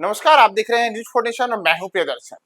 नमस्कार, आप देख रहे हैं न्यूज फॉर नेशन और मैं हूं प्रियदर्शन।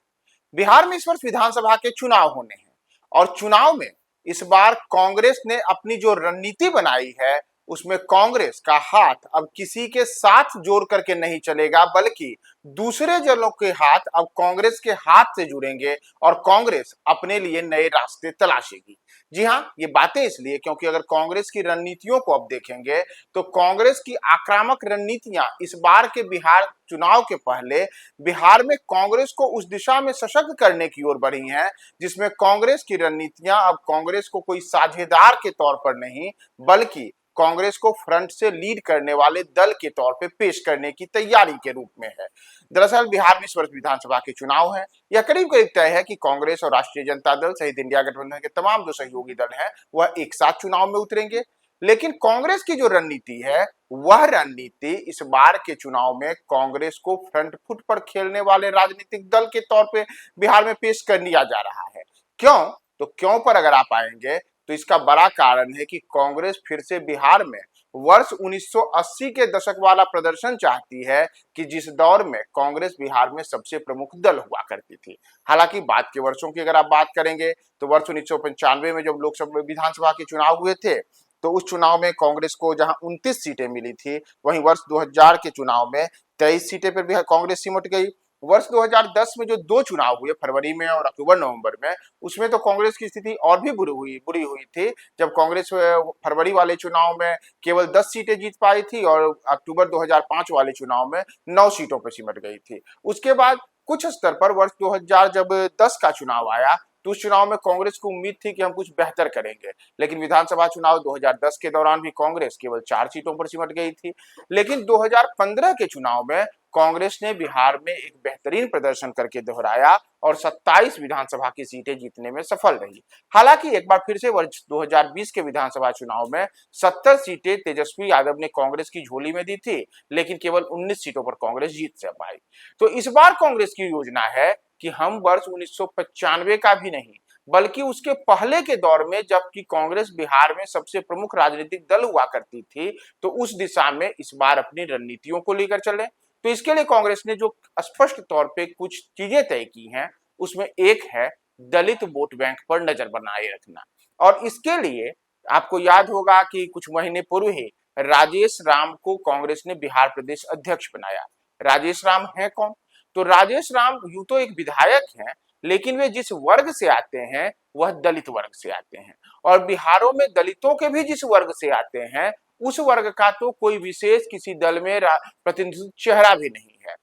बिहार में इस वर्ष विधानसभा के चुनाव होने हैं और चुनाव में इस बार कांग्रेस ने अपनी जो रणनीति बनाई है उसमें कांग्रेस का हाथ अब किसी के साथ जोड़ करके नहीं चलेगा, बल्कि दूसरे दलों के हाथ अब कांग्रेस के हाथ से जुड़ेंगे और कांग्रेस अपने लिए नए रास्ते तलाशेगी। जी हां, ये बातें इसलिए क्योंकि अगर कांग्रेस की रणनीतियों को अब देखेंगे तो कांग्रेस की आक्रामक रणनीतियां इस बार के बिहार चुनाव के पहले बिहार में कांग्रेस को उस दिशा में सशक्त करने की ओर बढ़ी हैं, जिसमें कांग्रेस की रणनीतियां अब कांग्रेस को कोई साझेदार के तौर पर नहीं, बल्कि कांग्रेस को फ्रंट से लीड करने वाले दल के तौर पे पेश करने की तैयारी के रूप में है। दरअसल बिहार में इस वर्ष विधानसभा के चुनाव हैं। यह करीब करीब तय है कि कांग्रेस और राष्ट्रीय जनता दल सहित इंडिया गठबंधन के तमाम जो सहयोगी दल हैं वह एक साथ चुनाव में उतरेंगे। लेकिन कांग्रेस की जो रणनीति है वह रणनीति इस बार के चुनाव में कांग्रेस को फ्रंट फुट पर खेलने वाले राजनीतिक दल के तौर पे बिहार में पेश कर लिया जा रहा है। क्यों? तो क्यों पर अगर आप आएंगे तो इसका बड़ा कारण है कि कांग्रेस फिर से बिहार में वर्ष 1980 के दशक वाला प्रदर्शन चाहती है कि जिस दौर में कांग्रेस बिहार में सबसे प्रमुख दल हुआ करती थी। हालांकि बाद के वर्षों की अगर आप बात करेंगे तो वर्ष 1995 में जब लोकसभा विधानसभा के चुनाव हुए थे तो उस चुनाव में कांग्रेस को जहां 29 सीटें मिली थी, वहीं वर्ष 2000 के चुनाव में 23 सीटें पर भी कांग्रेस सिमट गई। वर्ष 2010 में जो दो चुनाव हुए फरवरी में और अक्टूबर नवंबर में, उसमें तो कांग्रेस की स्थिति और भी बुरी हुई थी, जब कांग्रेस फरवरी वाले चुनाव में केवल 10 सीटें जीत पाई थी और अक्टूबर 2005 वाले चुनाव में 9 सीटों पर सिमट गई थी। उसके बाद कुछ स्तर पर वर्ष 2000 जब 10 का चुनाव आया तो उस चुनाव में कांग्रेस को उम्मीद थी कि हम कुछ बेहतर करेंगे, लेकिन विधानसभा चुनाव 2010 के दौरान भी कांग्रेस केवल 4 सीटों पर सिमट गई थी। लेकिन 2015 के चुनाव में कांग्रेस ने बिहार में एक बेहतरीन प्रदर्शन करके दोहराया और 27 विधानसभा की सीटें जीतने में सफल रही। हालांकि एक बार फिर से वर्ष 2020 के विधानसभा चुनाव में 70 सीटें तेजस्वी यादव ने कांग्रेस की झोली में दी थी, लेकिन केवल 19 सीटों पर कांग्रेस जीत से पाई। तो इस बार कांग्रेस की योजना है कि हम वर्ष 1995 का भी नहीं, बल्कि उसके पहले के दौर में जबकि कांग्रेस बिहार में सबसे प्रमुख राजनीतिक दल हुआ करती थी, तो उस दिशा में इस बार अपनी रणनीतियों को लेकर चले। तो इसके लिए कांग्रेस ने जो स्पष्ट तौर पे कुछ चीजें तय की हैं, उसमें एक है दलित वोट बैंक पर नजर बनाए रखना। और इसके लिए आपको याद होगा कि कुछ महीने पूर्व ही राजेश राम को कांग्रेस ने बिहार प्रदेश अध्यक्ष बनाया। राजेश राम है कौन? तो राजेश राम यूं तो एक विधायक हैं, लेकिन वे जिस वर्ग से आते हैं वह दलित वर्ग से आते हैं, और बिहारों में दलितों के भी जिस वर्ग से आते हैं उस वर्ग का तो कोई विशेष किसी दल में प्रतिनिधित्व चेहरा भी नहीं है।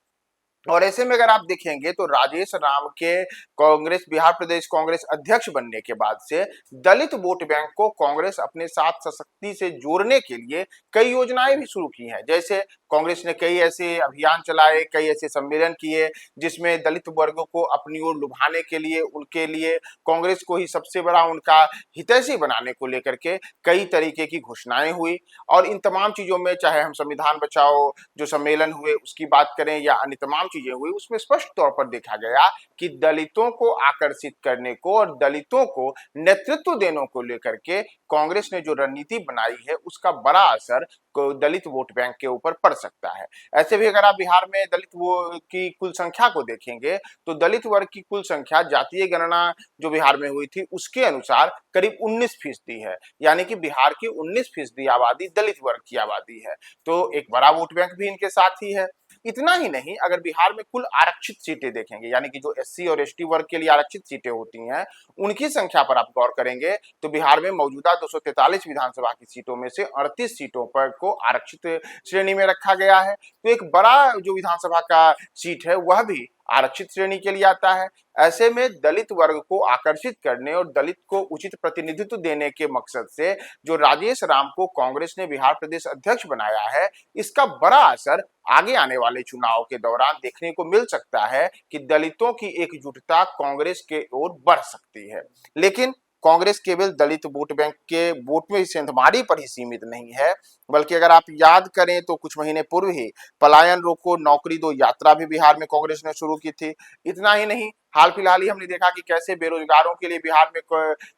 और ऐसे में अगर आप देखेंगे तो राजेश राम के कांग्रेस बिहार प्रदेश कांग्रेस अध्यक्ष बनने के बाद से दलित वोट बैंक को कांग्रेस अपने साथ सशक्ति से जोड़ने के लिए कई योजनाएं भी शुरू की हैं। जैसे कांग्रेस ने कई ऐसे अभियान चलाए, कई ऐसे सम्मेलन किए जिसमें दलित वर्गों को अपनी ओर लुभाने के लिए, उनके लिए कांग्रेस को ही सबसे बड़ा उनका हितैषी बनाने को लेकर के कई तरीके की घोषणाएं हुई। और इन तमाम चीजों में चाहे हम संविधान बचाओ जो सम्मेलन हुए उसकी बात करें या अन्य तमाम चीजें हुई, उसमें स्पष्ट तौर पर देखा गया कि दलितों को आकर्षित करने को और दलितों को नेतृत्व देने को लेकर के कांग्रेस ने जो रणनीति बनाई है उसका बड़ा असर दलित वोट बैंक के ऊपर पड़ सकता है। ऐसे भी अगर आप बिहार में दलित वो की कुल संख्या को देखेंगे तो दलित वर्ग की कुल संख्या जातीय गणना जो बिहार में हुई थी उसके अनुसार करीब 19% है, यानी कि बिहार की 19% आबादी दलित वर्ग की आबादी है। तो एक बड़ा वोट बैंक भी इनके साथ ही है। इतना ही नहीं, अगर बिहार में कुल आरक्षित सीटें देखेंगे, यानी कि जो एससी और एसटी वर्ग के लिए आरक्षित सीटें होती हैं, उनकी संख्या पर आप गौर करेंगे तो बिहार में मौजूदा 243 विधानसभा की सीटों में से 38 सीटों पर को आरक्षित श्रेणी में रखा गया है। तो एक बड़ा जो विधानसभा का सीट है वह भी आरक्षित श्रेणी के लिए आता है। ऐसे में दलित वर्ग को आकर्षित करने और दलित को उचित प्रतिनिधित्व देने के मकसद से जो राजेश राम को कांग्रेस ने बिहार प्रदेश अध्यक्ष बनाया है, इसका बड़ा असर आगे आने वाले चुनाव के दौरान देखने को मिल सकता है कि दलितों की एकजुटता कांग्रेस के ओर बढ़ सकती है। लेकिन कांग्रेस केवल दलित वोट बैंक के वोट में सेंधमारी पर ही सीमित नहीं है, बल्कि अगर आप याद करें तो कुछ महीने पूर्व ही पलायन रोको नौकरी दो यात्रा भी बिहार में कांग्रेस ने शुरू की थी। इतना ही नहीं, हाल फिलहाल ही हमने देखा कि कैसे बेरोजगारों के लिए बिहार में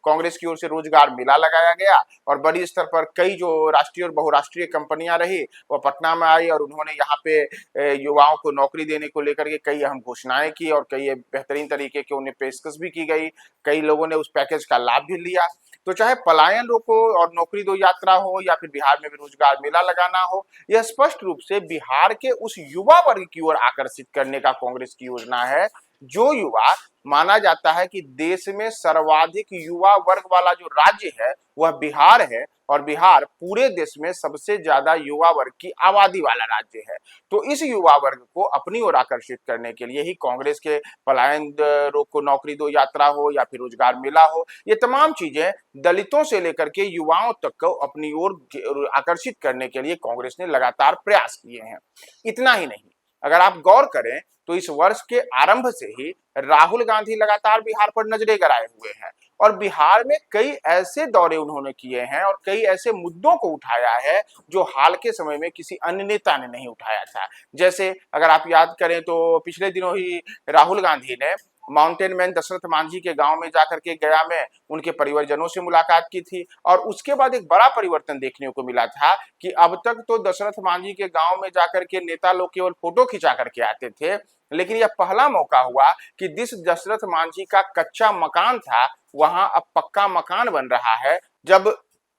कांग्रेस की ओर से रोजगार मेला लगाया गया और बड़ी स्तर पर कई जो राष्ट्रीय और बहुराष्ट्रीय कंपनियां रही वो पटना में आई और उन्होंने यहाँ पे युवाओं को नौकरी देने को लेकर के कई अहम घोषणाएं की और कई बेहतरीन तरीके की उन्हें पेशकश भी की गई। कई लोगों ने उस पैकेज का लाभ भी लिया। तो चाहे पलायन रोको और नौकरी दो यात्रा हो या फिर बिहार में बेरोजगार मेला लगाना हो, यह स्पष्ट रूप से बिहार के उस युवा वर्ग की ओर आकर्षित करने का कांग्रेस की योजना है जो युवा माना जाता है कि देश में सर्वाधिक युवा वर्ग वाला जो राज्य है वह बिहार है और बिहार पूरे देश में सबसे ज्यादा युवा वर्ग की आबादी वाला राज्य है। तो इस युवा वर्ग को अपनी ओर आकर्षित करने के लिए ही कांग्रेस के पलायन रोको नौकरी दो यात्रा हो या फिर रोजगार मेला हो, ये तमाम चीजें दलितों से लेकर के युवाओं तक को अपनी ओर आकर्षित करने के लिए कांग्रेस ने लगातार प्रयास किए हैं। इतना ही नहीं, अगर आप गौर करें तो इस वर्ष के आरंभ से ही राहुल गांधी लगातार बिहार पर नजरें गड़ाए हुए हैं और बिहार में कई ऐसे दौरे उन्होंने किए हैं और कई ऐसे मुद्दों को उठाया है जो हाल के समय में किसी अन्य नेता ने नहीं उठाया था। जैसे अगर आप याद करें तो पिछले दिनों ही राहुल गांधी ने माउंटेन मैन दशरथ मांझी के गांव में जाकर के गया में उनके परिवारजनों से मुलाकात की थी और उसके बाद एक बड़ा परिवर्तन देखने को मिला था कि अब तक तो दशरथ मांझी के गांव में जाकर के नेता लोग केवल फोटो खिंचा करके आते थे, लेकिन यह पहला मौका हुआ कि जिस दशरथ मांझी का कच्चा मकान था वहां अब पक्का मकान बन रहा है। जब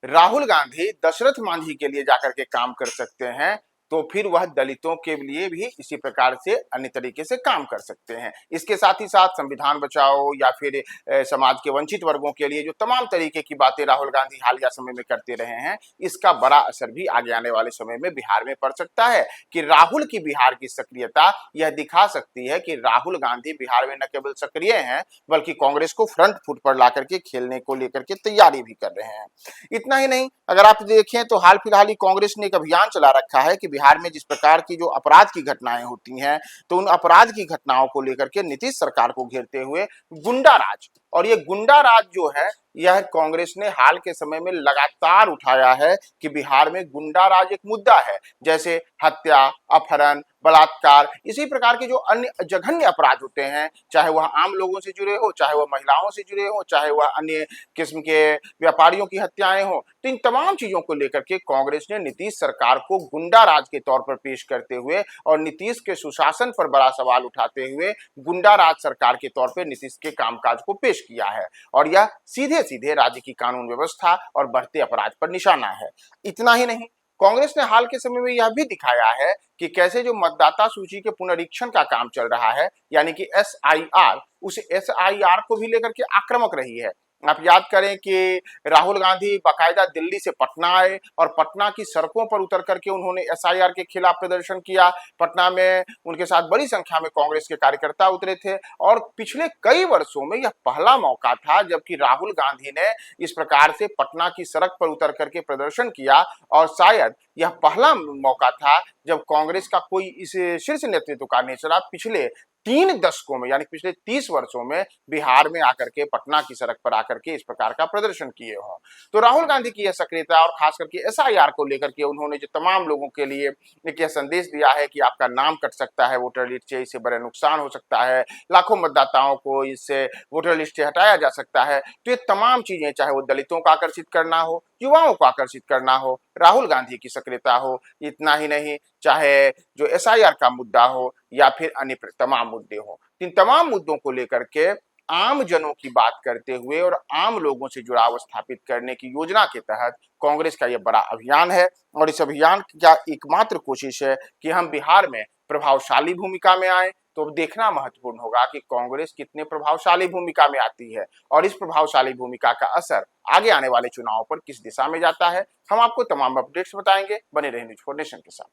राहुल गांधी दशरथ मांझी के लिए जाकर के काम कर सकते हैं तो फिर वह दलितों के लिए भी इसी प्रकार से अन्य तरीके से काम कर सकते हैं। इसके साथ ही साथ संविधान बचाओ या फिर समाज के वंचित वर्गों के लिए जो तमाम तरीके की बातें राहुल गांधी हालिया समय में करते रहे हैं, इसका बड़ा असर भी आगे आने वाले समय में बिहार में पड़ सकता है कि राहुल की बिहार की सक्रियता यह दिखा सकती है कि राहुल गांधी बिहार में न केवल सक्रिय हैं बल्कि कांग्रेस को फ्रंट फुट पर ला करके खेलने को लेकर के तैयारी भी कर रहे हैं। इतना ही नहीं, अगर आप देखें तो हाल फिलहाल ही कांग्रेस ने एक अभियान चला रखा है कि बिहार में जिस प्रकार की जो अपराध की घटनाएं होती हैं तो उन अपराध की घटनाओं को लेकर के नीतीश सरकार को घेरते हुए गुंडा राज, और ये गुंडा राज जो है यह कांग्रेस ने हाल के समय में लगातार उठाया है कि बिहार में गुंडा राज एक मुद्दा है। जैसे हत्या, अपहरण, बलात्कार, इसी प्रकार के जो अन्य जघन्य अपराध होते हैं, चाहे वह आम लोगों से जुड़े हो, चाहे वह महिलाओं से जुड़े हो, चाहे वह अन्य किस्म के व्यापारियों की हत्याएं हो, तो इन तमाम चीजों को लेकर के कांग्रेस ने नीतीश सरकार को गुंडा राज के तौर पर पेश करते हुए और नीतीश के सुशासन पर बड़ा सवाल उठाते हुए गुंडा राज सरकार के तौर पर नीतीश के कामकाज को पेश किया है और यह सीधे सीधे राज्य की कानून व्यवस्था और बढ़ते अपराध पर निशाना है। इतना ही नहीं, कांग्रेस ने हाल के समय में यह भी दिखाया है कि कैसे जो मतदाता सूची के पुनरीक्षण का काम चल रहा है यानी कि एसआईआर, उस एसआईआर को भी लेकर के आक्रामक रही है। आप याद करें कि राहुल गांधी बाकायदा दिल्ली से पटना आए और पटना की सड़कों पर उतर करके उन्होंने एसआईआर के खिलाफ प्रदर्शन किया। पटना में उनके साथ बड़ी संख्या में कांग्रेस के कार्यकर्ता उतरे थे और पिछले कई वर्षों में यह पहला मौका था जबकि राहुल गांधी ने इस प्रकार से पटना की सड़क पर उतर करके प्रदर्शन किया और शायद यह पहला मौका था जब कांग्रेस का कोई इस शीर्ष नेतृत्व का नेचर पिछले 3 दशकों में यानी पिछले 30 वर्षों में बिहार में आकर के पटना की सड़क पर आकर के इस प्रकार का प्रदर्शन किए हों। तो राहुल गांधी की यह सक्रियता और खास करके एसआईआर को लेकर के उन्होंने जो तमाम लोगों के लिए एक यह संदेश दिया है कि आपका नाम कट सकता है वोटर लिस्ट से, इससे बड़ा नुकसान हो सकता है, लाखों मतदाताओं को इससे वोटर लिस्ट से हटाया जा सकता है। तो ये तमाम चीजें चाहे वो दलितों को आकर्षित करना हो, युवाओं को आकर्षित करना हो, राहुल गांधी की सक्रियता हो, इतना ही नहीं चाहे जो एसआईआर का मुद्दा हो या फिर अन्य तमाम मुद्दे हो, इन तमाम मुद्दों को लेकर के आम जनों की बात करते हुए और आम लोगों से जुड़ाव स्थापित करने की योजना के तहत कांग्रेस का यह बड़ा अभियान है और इस अभियान की एकमात्र कोशिश है कि हम बिहार में प्रभावशाली भूमिका में आए। तो अब देखना महत्वपूर्ण होगा कि कांग्रेस कितने प्रभावशाली भूमिका में आती है और इस प्रभावशाली भूमिका का असर आगे आने वाले चुनावों पर किस दिशा में जाता है। हम आपको तमाम अपडेट्स बताएंगे, बने रहें न्यूज़4नेशन के साथ।